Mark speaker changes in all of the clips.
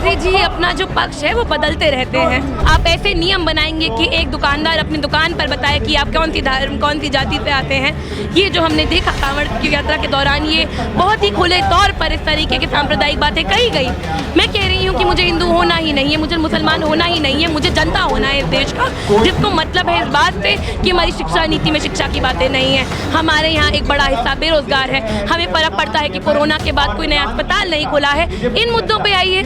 Speaker 1: प्रधानमंत्री जी अपना जो पक्ष है वो बदलते रहते हैं। आप ऐसे नियम बनाएंगे कि एक दुकानदार अपनी दुकान पर बताए कि आप कौन सी धर्म कौन सी जाति से आते हैं। ये जो हमने देखा कांवड़ की यात्रा के दौरान, ये बहुत ही खुले तौर पर इस तरीके की सांप्रदायिक बातें कही गई। मैं कह रही हूँ कि मुझे हिंदू होना ही नहीं है, मुझे मुसलमान होना ही नहीं है, मुझे जनता होना है इस देश का, जिसको मतलब है इस बात से कि हमारी शिक्षा नीति में शिक्षा की बातें नहीं है। हमारे यहाँ एक बड़ा हिस्सा बेरोजगार है, हमें फर्क पड़ता है कि कोरोना के बाद कोई नया अस्पताल नहीं खुला है। इन मुद्दों पे आइए।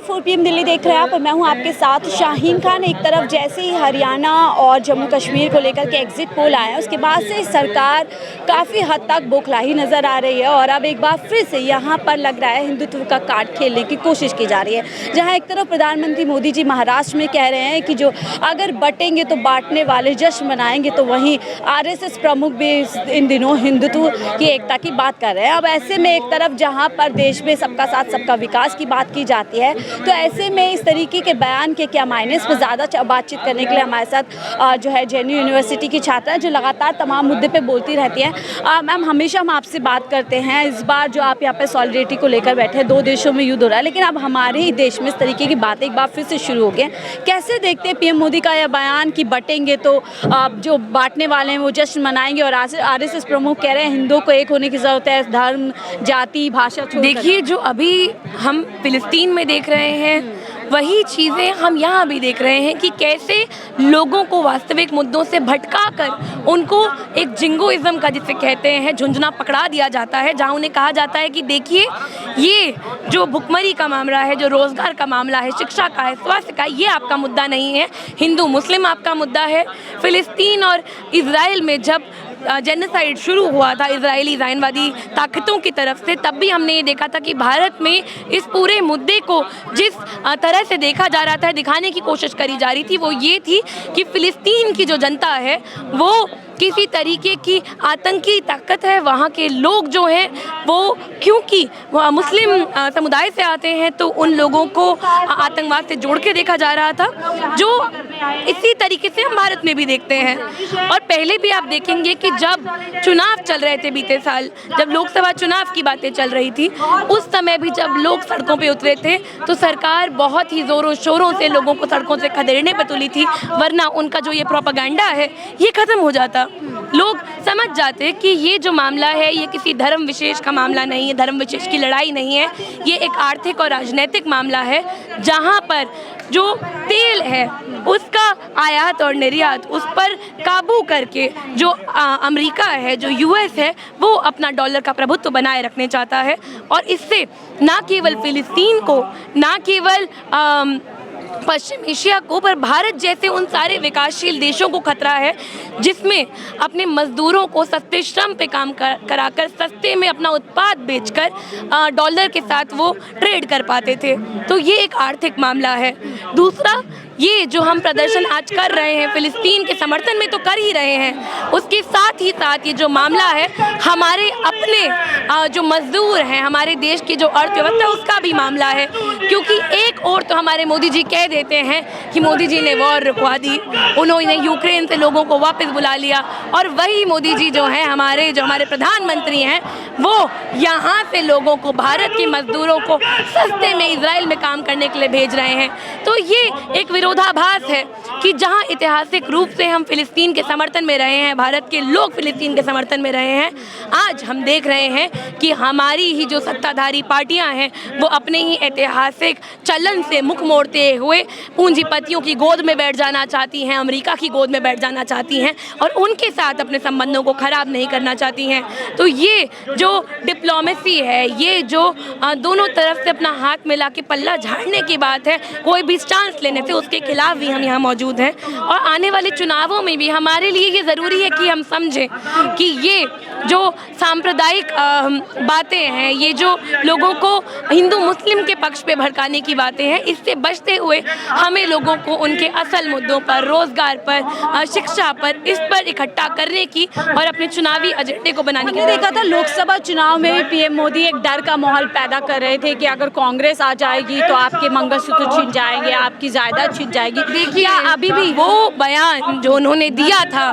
Speaker 2: 4 PM दिल्ली देख रहे हैं आप, मैं हूं आपके साथ शाहीन खान। एक तरफ जैसे ही हरियाणा और जम्मू कश्मीर को लेकर के एग्जिट पोल आया, उसके बाद से सरकार काफ़ी हद तक बौखलाही नज़र आ रही है और अब एक बार फिर से यहां पर लग रहा है हिंदुत्व का कार्ड खेलने की कोशिश की जा रही है। जहां एक तरफ प्रधानमंत्री मोदी जी महाराष्ट्र में कह रहे हैं कि जो अगर बटेंगे तो बांटने वाले जश्न मनाएंगे, तो वहीं RSS प्रमुख भी इन दिनों हिंदुत्व की एकता की बात कर रहे हैं। अब ऐसे में एक तरफ जहाँ पर देश में सबका साथ सबका विकास की बात की जाती है, तो ऐसे में इस तरीके के बयान के क्या मायने। इस पर ज़्यादा बातचीत करने के लिए हमारे साथ जो है JNU यूनिवर्सिटी की छात्रा है, जो लगातार तमाम मुद्दे पे बोलती रहती हैं। मैम, हमेशा हम आपसे बात करते हैं, इस बार जो आप यहाँ पे सॉलिडेरिटी को लेकर बैठे हैं, 2 देशों में युद्ध हो रहा है, लेकिन अब हमारे ही देश में इस तरीके की बातें एक बार फिर से शुरू हो गई हैं। कैसे देखते हैं PM मोदी का यह बयान कि बटेंगे तो जो बांटने वाले हैं वो जश्न मनाएंगे, और RSS प्रमुख कह रहे हैं हिंदुओं को एक होने की ज़रूरत है, धर्म जाति भाषा छोड़।
Speaker 1: देखिए, जो अभी हम फिलिस्तीन में देख रहे हैं वही चीज़ें हम यहाँ भी देख रहे हैं कि कैसे लोगों को वास्तविक मुद्दों से भटका कर उनको एक जिंगोइज्म का, जिसे कहते हैं, झुंझुना पकड़ा दिया जाता है, जहाँ उन्हें कहा जाता है कि देखिए ये जो भुखमरी का मामला है, जो रोज़गार का मामला है, शिक्षा का है, स्वास्थ्य का, ये आपका मुद्दा नहीं है, हिंदू मुस्लिम आपका मुद्दा है। फिलिस्तीन और इजराइल में जब जेनोसाइड शुरू हुआ था इजरायली ज़ायनवादी ताकतों की तरफ से, तब भी हमने ये देखा था कि भारत में इस पूरे मुद्दे को जिस तरह से देखा जा रहा था, दिखाने की कोशिश करी जा रही थी, वो ये थी कि फ़िलिस्तीन की जो जनता है वो किसी तरीके की आतंकी ताकत है। वहाँ के लोग जो हैं वो, क्योंकि वो मुस्लिम समुदाय से आते हैं, तो उन लोगों को आतंकवाद से जोड़ के देखा जा रहा था, जो इसी तरीके से हम भारत में भी देखते हैं। और पहले भी आप देखेंगे कि जब चुनाव चल रहे थे बीते साल, जब लोकसभा चुनाव की बातें चल रही थी, उस समय भी जब लोग सड़कों पे उतरे थे तो सरकार बहुत ही ज़ोरों शोरों से लोगों को सड़कों से खदेड़ने पर तुली थी, वरना उनका जो ये प्रोपेगेंडा है ये ख़त्म हो जाता। लोग समझ जाते कि ये जो मामला है ये किसी धर्म विशेष का मामला नहीं है, धर्म विशेष की लड़ाई नहीं है, ये एक आर्थिक और राजनीतिक मामला है, जहाँ पर जो तेल है उसका आयात और निर्यात, उस पर काबू करके जो अमेरिका है, जो US है, वो अपना डॉलर का प्रभुत्व बनाए रखने चाहता है। और इससे ना केवल फिलिस्तीन को, ना केवल पश्चिम एशिया को, पर भारत जैसे उन सारे विकासशील देशों को खतरा है जिसमें अपने मजदूरों को सस्ते श्रम पे काम कराकर सस्ते में अपना उत्पाद बेचकर डॉलर के साथ वो ट्रेड कर पाते थे। तो ये एक आर्थिक मामला है। दूसरा, ये जो हम प्रदर्शन आज कर रहे हैं फिलिस्तीन के समर्थन में तो कर ही रहे हैं, उसके साथ ही साथ ये जो मामला है हमारे अपने जो मजदूर हैं, हमारे देश की जो अर्थव्यवस्था, उसका भी मामला है। क्योंकि एक और तो हमारे मोदी जी कह देते हैं कि मोदी जी ने वॉर रुकवा दी, उन्होंने यूक्रेन से लोगों को वापस बुला लिया, और वही मोदी जी जो हैं, हमारे प्रधानमंत्री हैं, वो यहाँ से लोगों को, भारत के मजदूरों को सस्ते में इजराइल में काम करने के लिए भेज रहे हैं। तो ये एक विरोधाभास है कि जहां ऐतिहासिक रूप से हम फिलिस्तीन के समर्थन में रहे हैं, भारत के लोग फिलिस्तीन के समर्थन में रहे हैं, आज हम देख रहे हैं कि हमारी ही जो सत्ताधारी पार्टियां हैं वो अपने ही ऐतिहासिक चलन से मुख मोड़ते हुए पूंजीपतियों की गोद में बैठ जाना चाहती हैं, अमेरिका की गोद में बैठ जाना चाहती हैं, और उनके साथ अपने संबंधों को खराब नहीं करना चाहती हैं। तो ये जो डिप्लोमेसी है, ये जो दोनों तरफ से अपना हाथ मिला के पल्ला झाड़ने की बात है, कोई भी स्टांस लेने से, उसके खिलाफ भी हम यहाँ मौजूद हैं। और आने वाले चुनावों में भी हमारे लिए ये ज़रूरी है कि हम समझें कि ये जो सांप्रदायिक बातें हैं, ये जो लोगों को हिंदू मुस्लिम के पक्ष पे भड़काने की बातें हैं, इससे बचते हुए हमें लोगों को उनके असल मुद्दों पर, रोजगार पर, शिक्षा पर, इस पर इकट्ठा करने की और अपने चुनावी एजेंडे को बनाने की।
Speaker 2: देखा था लोकसभा चुनाव में भी PM मोदी एक डर का माहौल पैदा कर रहे थे कि अगर कांग्रेस आ जाएगी तो आपके मंगलसूत्र छिन जाएंगे, आपकी जायदाद छिन जाएगी।
Speaker 1: देखिए, अभी भी वो बयान जो उन्होंने दिया था,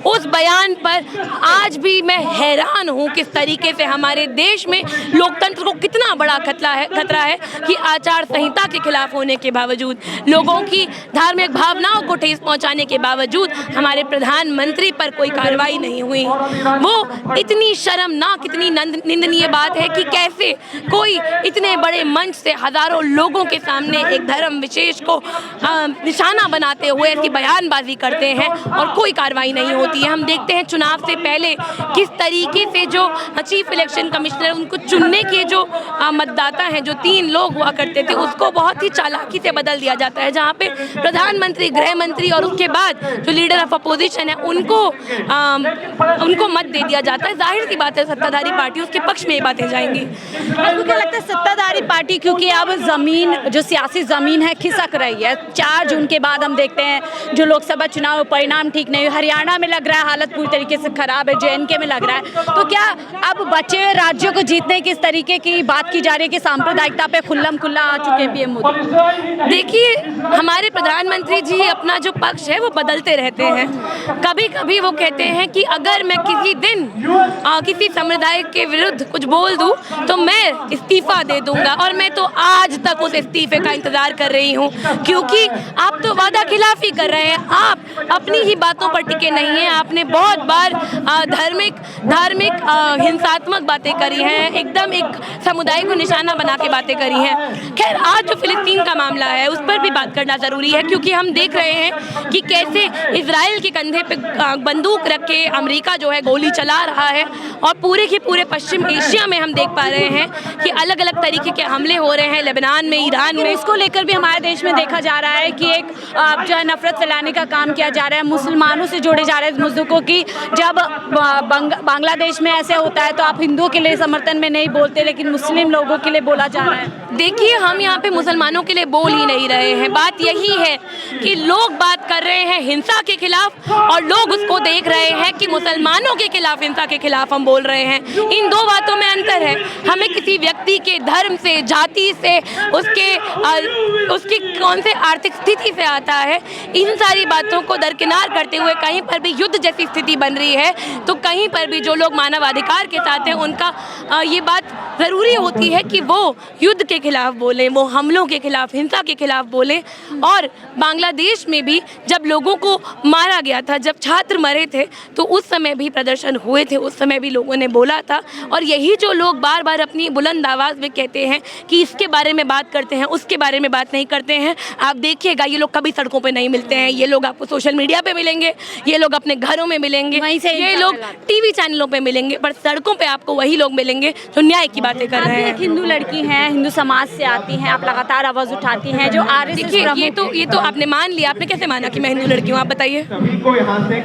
Speaker 1: उस बयान पर आज भी मैं हैरान हूँ किस तरीके से हमारे देश में लोकतंत्र को कितना बड़ा खतरा है कि आचार संहिता के खिलाफ होने के बावजूद, लोगों की धार्मिक भावनाओं को ठेस पहुंचाने के बावजूद हमारे प्रधानमंत्री पर कोई कार्रवाई नहीं हुई। वो इतनी शर्मनाक, इतनी निंदनीय बात है कि कैसे कोई इतने बड़े मंच से हजारों लोगों के सामने एक धर्म विशेष को निशाना बनाते हुए ऐसी बयानबाजी करते हैं और कोई कार्रवाई नहीं होती है। हम देखते हैं चुनाव से पहले किस तरीके से जो चीफ इलेक्शन कमिश्नर, उनको चुनने के जो मतदाता हैं, जो 3 लोग हुआ करते थे, उसको बहुत ही चालाकी से बदल दिया जाता है, जहाँ पे प्रधानमंत्री, गृह मंत्री और उसके बाद जो लीडर ऑफ अपोजिशन है उनको मत दे दिया जाता है। जाहिर सी बात है सत्ताधारी पार्टी उसके पक्ष में ये बातें जाएंगी।
Speaker 2: आपको क्या लगता है सत्ताधारी पार्टी, क्योंकि अब जमीन, जो सियासी जमीन है, खिसक रही है। 4 जून के बाद हम देखते हैं जो लोकसभा चुनाव परिणाम ठीक नहीं हुए, हरियाणा में लग रहा है हालत पूरी तरीके से खराब है, JNK में लग रहा है, तो क्या अब बचे हुए राज्यों को जीतने की इस तरीके की बात की जा रही है कि सांप्रदायिकता पे खुल्लम खुल्ला आ चुके हैं PM मोदी?
Speaker 1: देखिए, हमारे प्रधानमंत्री जी अपना जो पक्ष है वो बदलते रहते हैं। कभी कभी वो कहते हैं कि अगर मैं किसी दिन किसी समुदाय के विरुद्ध कुछ बोल दूं तो मैं इस्तीफा दे दूंगा, और मैं तो आज तक उस इस्तीफे का इंतजार कर रही हूं, क्योंकि आप तो वादा खिलाफी कर रहे हैं। आप अपनी ही बातों पर टिके नहीं हैं। आपने बहुत बार धार्मिक हिंसात्मक बातें करी हैं, एकदम एक समुदाय को निशाना बना के बातें करी हैं। खैर, आज जो फिलिस्तीन का मामला है उस पर भी बात करना ज़रूरी है, क्योंकि हम देख रहे हैं कि कैसे इजराइल के कंधे पे बंदूक रख के अमेरिका जो है गोली चला रहा है, और पूरे के पूरे पश्चिम एशिया में हम देख पा रहे हैं कि अलग अलग तरीके के हमले हो रहे हैं, लेबनान में, ईरान में।
Speaker 2: इसको लेकर भी हमारे देश में देखा जा रहा है कि एक जो है नफरत फैलाने का काम किया जा रहा है, मुसलमानों से जोड़े जा रहे हैं मुद्दों की। जब बांग्लादेश में ऐसे होता है तो आप हिंदुओं के लिए समर्थन में नहीं बोलते, लेकिन मुस्लिम लोगों के लिए बोला जा रहा है।
Speaker 1: देखिए, हम यहाँ पे मुसलमानों के लिए बोल ही नहीं रहे हैं। बात यही है कि लोग बात कर रहे हैं हिंसा के खिलाफ, और लोग उसको देख रहे हैं कि मुसलमानों के खिलाफ, हिंसा के खिलाफ हम बोल रहे हैं। इन दो बातों में अंतर है। हमें किसी व्यक्ति के धर्म से, जाति से, उसकी कौन से आर्थिक स्थिति से आता है, इन सारी बातों को दरकिनार करते हुए कहीं पर भी युद्ध जैसी स्थिति बन रही है, तो कहीं पर भी जो लोग मानवाधिकार के साथ हैं उनका ये बात ज़रूरी होती है कि वो युद्ध के खिलाफ बोलें, वो हमलों के खिलाफ, हिंसा के खिलाफ बोलें। और बांग्लादेश में भी जब लोगों को मारा गया था, जब छात्र मरे थे, तो उस समय भी प्रदर्शन हुए थे, उस समय भी लोगों ने बोला था। और यही जो लोग बार बार अपनी बुलंद आवाज़ में कहते हैं कि इसके बारे में बात करते हैं, उसके बारे में बात नहीं करते हैं, आप देखिएगा ये लोग कभी सड़कों पे नहीं मिलते हैं। ये लोग आपको सोशल मीडिया पे मिलेंगे, ये लोग अपने घरों में मिलेंगे, ये लोग TV चैनलों पे मिलेंगे, पर सड़कों पे आपको वही लोग मिलेंगे जो न्याय की बातें कर रहे हैं।
Speaker 2: एक हिंदू लड़की हैं, हिंदू समाज से आती हैं, आप लगातार आवाज़ उठाती हैं, जो RSS।
Speaker 1: देखिए, ये तो आपने मान लिया। आपने कैसे माना कि मैं हिंदू लड़की हूँ? आप बताइए।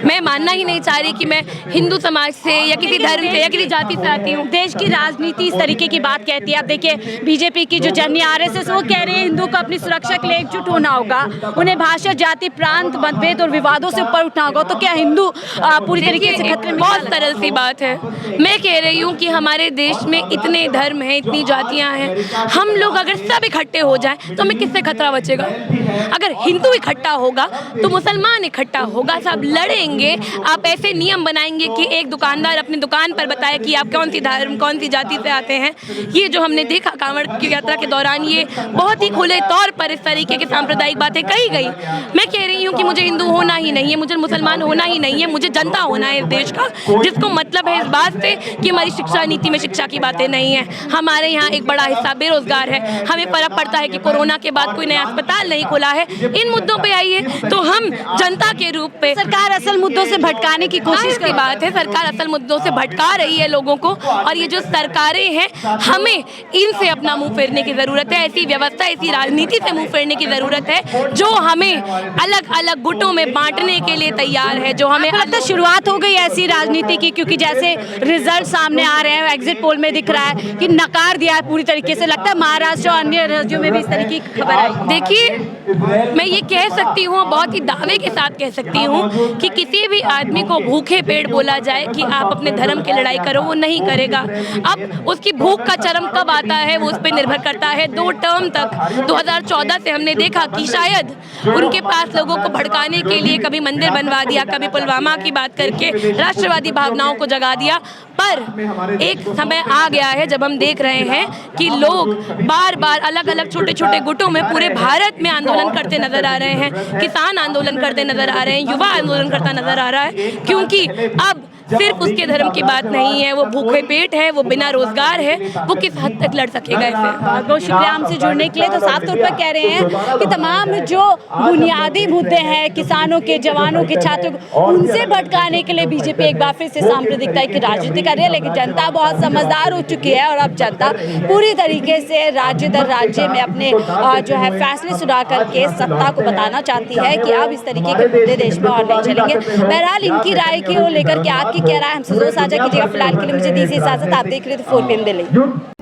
Speaker 1: मैं मानना ही नहीं चाह रही कि मैं हिंदू समाज से या किसी धर्म से या किसी जाति से आती हूँ।
Speaker 2: देश की राजनीति इस तरीके की बात कहती है। आप देखिए, BJP की जो जर्नी RSS, वो कह रहे हैं हिंदू को अपनी सुरक्षा के लिए एकजुट होना होगा, उन्हें भाषा, जाति, प्रांत, मतभेद और विवादों से ऊपर उठना होगा। तो क्या हिंदू पूरी तरीके से खतरे में?
Speaker 1: बहुत सरल सी बात है। मैं कह रही हूँ कि हमारे देश में इतने धर्म हैं, इतनी जातियाँ हैं, हम लोग अगर सब इकट्ठे हो जाएं तो हमें किससे खतरा बचेगा? अगर हिंदू इकट्ठा होगा तो मुसलमान इकट्ठा होगा, सब लड़ेंगे। आप ऐसे नियम बनाएंगे कि एक दुकानदार अपनी दुकान पर बताए कि आप कौन सी धर्म, कौन सी जाति से आते हैं। ये जो हमने देखा कांवड़ की यात्रा के दौरान, ये बहुत ही खुले तौर पर इस तरीके की सांप्रदायिक बातें कही गई। मैं कह रही हूँ कि मुझे हिंदू होना ही नहीं है, मुझे मुसलमान होना ही नहीं है, मुझे जनता होना है इस देश का, जिसको मतलब है इस बात से कि हमारी शिक्षा नीति में शिक्षा की बातें नहीं है। हमारे यहाँ एक बड़ा हिस्सा बेरोजगार है, हमें फर्क पड़ता है कि कोरोना के बाद कोई नया अस्पताल नहीं खुला है। इन मुद्दों पे आइए तो हम जनता के रूप पे,
Speaker 2: सरकार असल मुद्दों से भटकाने की कोशिश
Speaker 1: की बात है, सरकार असल मुद्दों से भटका रही है लोगों को, और ये जो सरकारें हैं हमें इनसे अपना मुंह फेरने की जरूरत है। ऐसी व्यवस्था, ऐसी राजनीति से मुंह फेरने की जरूरत है जो हमें अलग अलग गुटों में बांटने के लिए तैयार है, जो हमें
Speaker 2: लगता है शुरुआत हो गई ऐसी राजनीति की, क्योंकि जैसे रिजल्ट सामने आ रहे हैं, एग्जिट पोल में दिख रहा है कि नकार दिया है पूरी तरीके से। लगता है महाराष्ट्र और अन्य राज्यों में भी इस तरह की खबर आई।
Speaker 1: देखिए, मैं ये कह सकती हूँ, बहुत ही दावे के साथ कह सकती हूँ कि किसी भी आदमी को भूखे पेट बोला जाए कि आप अपने धर्म की लड़ाई करो, वो नहीं करेगा। अब उसकी भूख का चरम कब आता है वो उस पर निर्भर करता है। 2 टर्म तक 2014 से हमने देखा कि शायद उनके पास लोगों को भड़काने के लिए कभी मंदिर बनवा दिया, कभी पुलवामा की बात करके राष्ट्रवादी भावनाओं को जगा दिया। पर एक समय आ गया है जब हम देख रहे हैं कि लोग बार बार अलग अलग छोटे छोटे गुटों में पूरे भारत में आंदोलन करते नजर आ रहे हैं। किसान आंदोलन करते नजर आ रहे हैं, युवा आंदोलन करता नजर आ रहा है, क्योंकि अब सिर्फ उसके धर्म की बात नहीं है, वो भूखे पेट है, वो बिना रोजगार है, वो किस हद तक लड़ सकेगा इसे।
Speaker 2: बहुत बहुत शुक्रिया हमसे जुड़ने के लिए। तो साफ तौर पर कह रहे हैं कि तमाम जो बुनियादी मुद्दे हैं किसानों के, जवानों के, छात्रों को, उनसे भटकाने के लिए बीजेपी एक बार फिर से सांप्रदायिकता की राजनीति कर रही है। लेकिन जनता बहुत समझदार हो चुकी है और अब जनता पूरी तरीके से राज्य दर राज्य में अपने जो है फैसले सुना करके सत्ता को बताना चाहती है कि अब इस तरीके के मुद्दे देश में और नहीं चलेंगे। बहरहाल इनकी राय को लेकर के आपकी क्या राय हमसे जरूर साझा कीजिएगा। फिलहाल के लिए मुझे दीजिए इजाजत। आप देख रहे थे 4 PM दिल्ली।